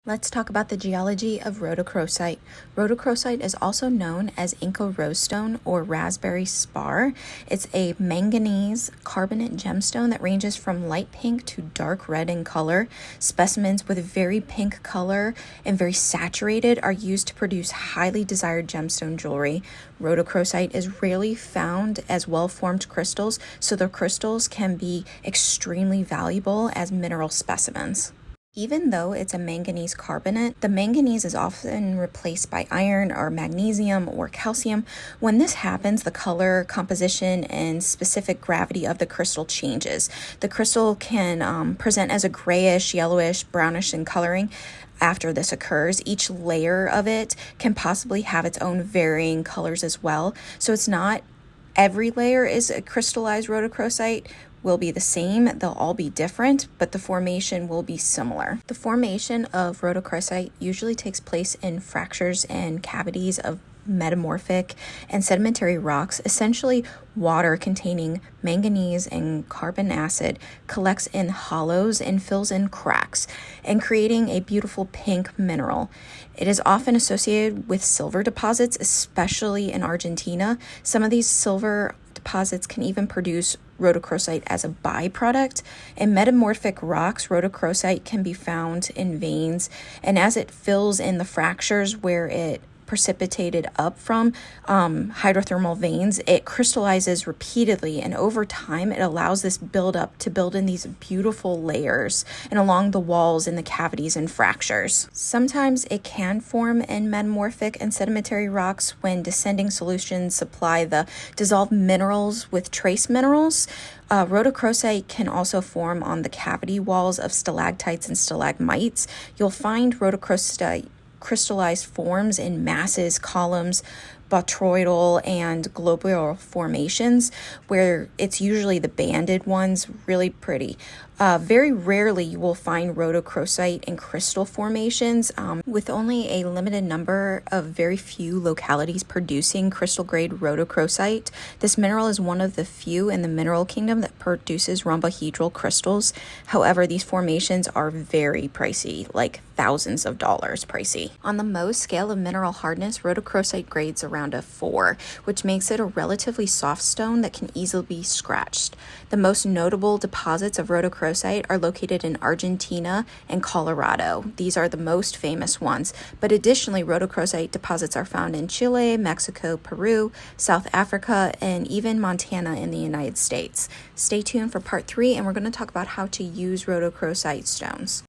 Let's talk about the geology of rhodochrosite. Rhodochrosite is also known as Inca rosestone or raspberry spar. It's a manganese carbonate gemstone that ranges from light pink to dark red in color. Specimens with very pink color and very saturated are used to produce highly desired gemstone jewelry. Rhodochrosite is rarely found as well-formed crystals, so the crystals can be extremely valuable as mineral specimens. Even though it's a manganese carbonate, the manganese is often replaced by iron or magnesium or calcium. When this happens, the color, composition, and specific gravity of the crystal changes. The crystal can present as a grayish, yellowish, brownish in coloring. After this occurs, each layer of it can possibly have its own varying colors as well. So it's not every layer is a crystallized rhodochrosite will be the same. They'll all be different, but the formation will be similar. The formation of rhodochrosite usually takes place in fractures and cavities of metamorphic and sedimentary rocks. Essentially, water containing manganese and carbon acid collects in hollows and fills in cracks, and creating a beautiful pink mineral. It is often associated with silver deposits, especially in Argentina. Some of these silver deposits can even produce rhodochrosite as a byproduct. In metamorphic rocks, rhodochrosite can be found in veins, and as it fills in the fractures where it precipitated up from hydrothermal veins, it crystallizes repeatedly, and over time it allows this buildup to build in these beautiful layers and along the walls in the cavities and fractures. Sometimes it can form in metamorphic and sedimentary rocks when descending solutions supply the dissolved minerals with trace minerals. Rhodochrosite can also form on the cavity walls of stalactites and stalagmites. You'll find rhodochrosite crystallized forms in masses, columns, botryoidal, and globular formations, where it's usually the banded ones, really pretty. Very rarely you will find rhodochrosite in crystal formations, with only a limited number of very few localities producing crystal grade rhodochrosite. This mineral is one of the few in the mineral kingdom that produces rhombohedral crystals. However, these formations are very pricey, like thousands of dollars pricey. On the Mohs scale of mineral hardness, rhodochrosite grades around a 4, which makes it a relatively soft stone that can easily be scratched. The most notable deposits of rhodochrosite are located in Argentina and Colorado. These are the most famous ones, but additionally, rhodochrosite deposits are found in Chile, Mexico, Peru, South Africa, and even Montana in the United States. Stay tuned for part 3, and we're going to talk about how to use rhodochrosite stones.